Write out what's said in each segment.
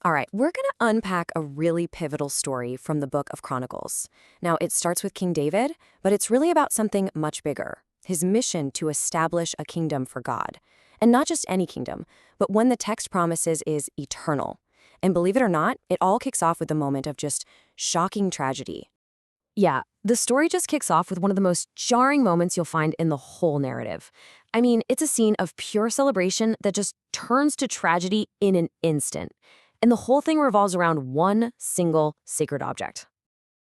All right, we're going to unpack a really pivotal story from the book of Chronicles. Now, it starts with King David, but it's really about something much bigger, his mission to establish a kingdom for God. And not just any kingdom, but one the text promises is eternal. And believe it or not, it all kicks off with a moment of just shocking tragedy. Yeah, the story just kicks off with one of the most jarring moments you'll find in the whole narrative. I mean, it's a scene of pure celebration that just turns to tragedy in an instant. And the whole thing revolves around one single sacred object.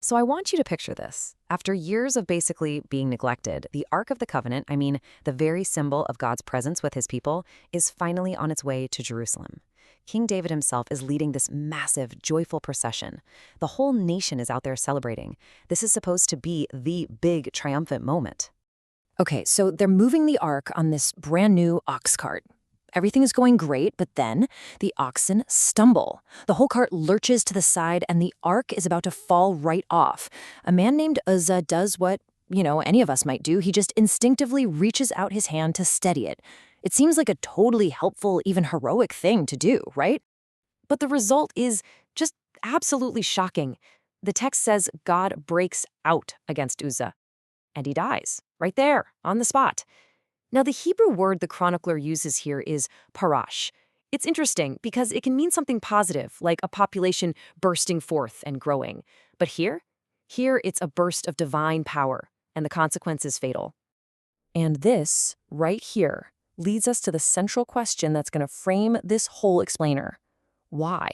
So I want you to picture this. After years of basically being neglected, the Ark of the Covenant, the very symbol of God's presence with his people, is finally on its way to Jerusalem. King David himself is leading this massive, joyful procession. The whole nation is out there celebrating. This is supposed to be the big, triumphant moment. Okay, so they're moving the Ark on this brand new ox cart. Everything is going great, but then the oxen stumble. The whole cart lurches to the side, and the Ark is about to fall right off. A man named Uzzah does what, any of us might do. He just instinctively reaches out his hand to steady it. It seems like a totally helpful, even heroic thing to do, right? But the result is just absolutely shocking. The text says God breaks out against Uzzah, and he dies right there on the spot. Now, the Hebrew word the chronicler uses here is parash. It's interesting because it can mean something positive, like a population bursting forth and growing. But here it's a burst of divine power, and the consequence is fatal. And this, right here, leads us to the central question that's going to frame this whole explainer. Why?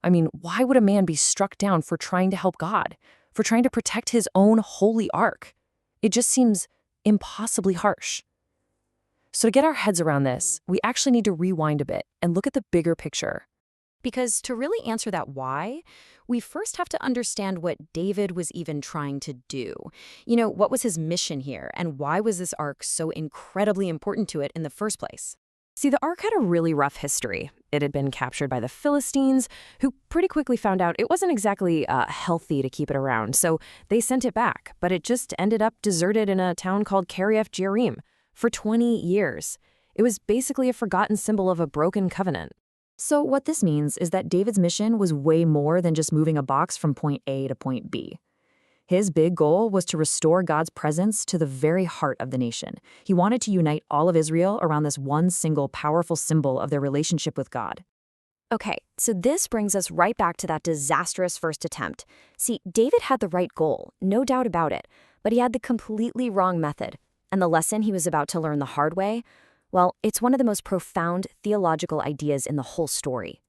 Why would a man be struck down for trying to help God, for trying to protect his own holy ark? It just seems impossibly harsh. So to get our heads around this, we actually need to rewind a bit and look at the bigger picture. Because to really answer that why, we first have to understand what David was even trying to do. What was his mission here, and why was this ark so incredibly important to it in the first place? See, the ark had a really rough history. It had been captured by the Philistines, who pretty quickly found out it wasn't exactly healthy to keep it around, so they sent it back, but it just ended up deserted in a town called Kiriath Jearim for 20 years. It was basically a forgotten symbol of a broken covenant. So what this means is that David's mission was way more than just moving a box from point A to point B. His big goal was to restore God's presence to the very heart of the nation. He wanted to unite all of Israel around this one single powerful symbol of their relationship with God. Okay, so this brings us right back to that disastrous first attempt. See, David had the right goal, no doubt about it, but he had the completely wrong method. And the lesson he was about to learn the hard way, well, it's one of the most profound theological ideas in the whole story.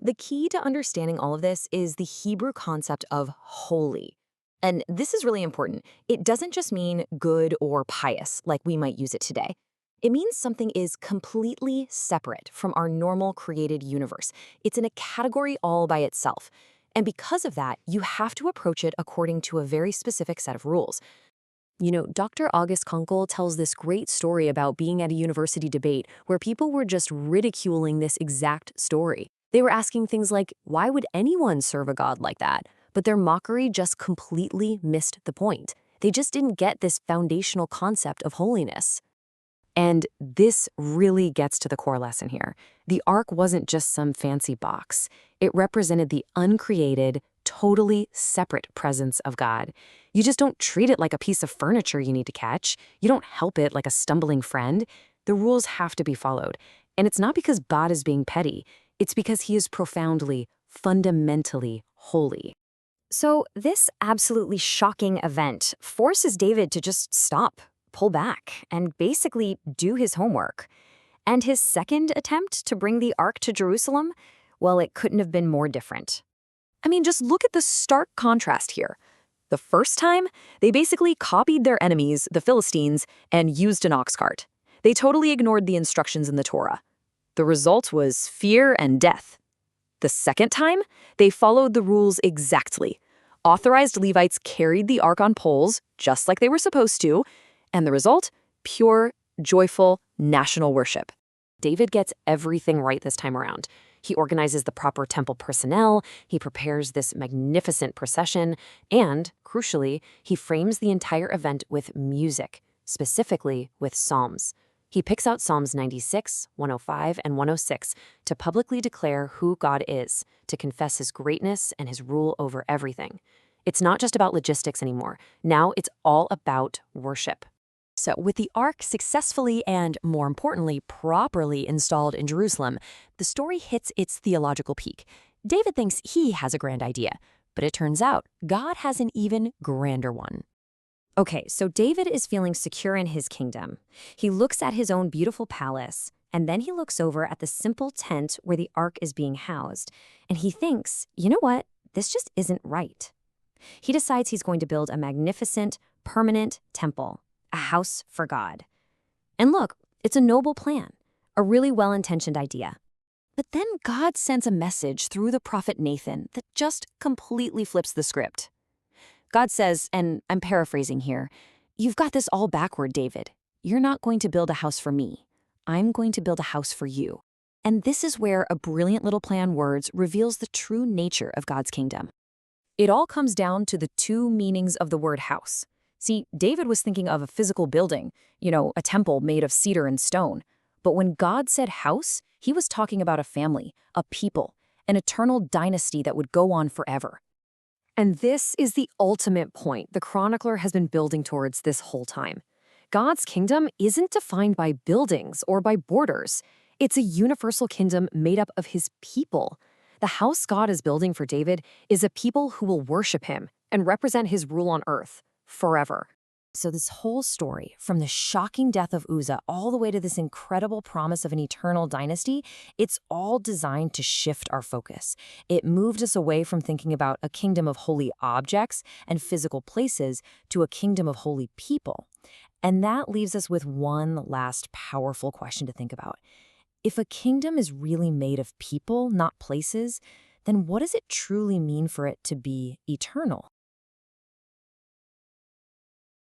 The key to understanding all of this is the Hebrew concept of holy. And this is really important. It doesn't just mean good or pious, like we might use it today. It means something is completely separate from our normal created universe. It's in a category all by itself. And because of that, you have to approach it according to a very specific set of rules. Dr. August Konkel tells this great story about being at a university debate where people were just ridiculing this exact story. They were asking things like, why would anyone serve a god like that? But their mockery just completely missed the point. They just didn't get this foundational concept of holiness. And this really gets to the core lesson here. The ark wasn't just some fancy box. It represented the uncreated, totally separate presence of God. You just don't treat it like a piece of furniture you need to catch. You don't help it like a stumbling friend. The rules have to be followed. And it's not because God is being petty. It's because he is profoundly, fundamentally holy. So this absolutely shocking event forces David to just stop, pull back, and basically do his homework. And his second attempt to bring the ark to Jerusalem, well, it couldn't have been more different. Just look at the stark contrast here. The first time, they basically copied their enemies, the Philistines, and used an ox cart. They totally ignored the instructions in the Torah. The result was fear and death. The second time, they followed the rules exactly. Authorized Levites carried the ark on poles, just like they were supposed to, and the result? Pure, joyful, national worship. David gets everything right this time around. He organizes the proper temple personnel, he prepares this magnificent procession, and, crucially, he frames the entire event with music, specifically with psalms. He picks out Psalms 96, 105, and 106 to publicly declare who God is, to confess his greatness and his rule over everything. It's not just about logistics anymore. Now it's all about worship. So, with the ark successfully and, more importantly, properly installed in Jerusalem, the story hits its theological peak. David thinks he has a grand idea, but it turns out God has an even grander one. Okay, so David is feeling secure in his kingdom. He looks at his own beautiful palace, and then he looks over at the simple tent where the ark is being housed, and he thinks, you know what? This just isn't right. He decides he's going to build a magnificent, permanent temple, a house for God. And look, it's a noble plan, a really well-intentioned idea. But then God sends a message through the prophet Nathan that just completely flips the script. God says, and I'm paraphrasing here, "You've got this all backward, David. You're not going to build a house for me. I'm going to build a house for you." And this is where a brilliant little play on words reveals the true nature of God's kingdom. It all comes down to the two meanings of the word house. See, David was thinking of a physical building, a temple made of cedar and stone. But when God said house, he was talking about a family, a people, an eternal dynasty that would go on forever. And this is the ultimate point the chronicler has been building towards this whole time. God's kingdom isn't defined by buildings or by borders. It's a universal kingdom made up of his people. The house God is building for David is a people who will worship him and represent his rule on earth forever. So this whole story, from the shocking death of Uzzah all the way to this incredible promise of an eternal dynasty, it's all designed to shift our focus. It moved us away from thinking about a kingdom of holy objects and physical places to a kingdom of holy people. And that leaves us with one last powerful question to think about. If a kingdom is really made of people, not places, then what does it truly mean for it to be eternal?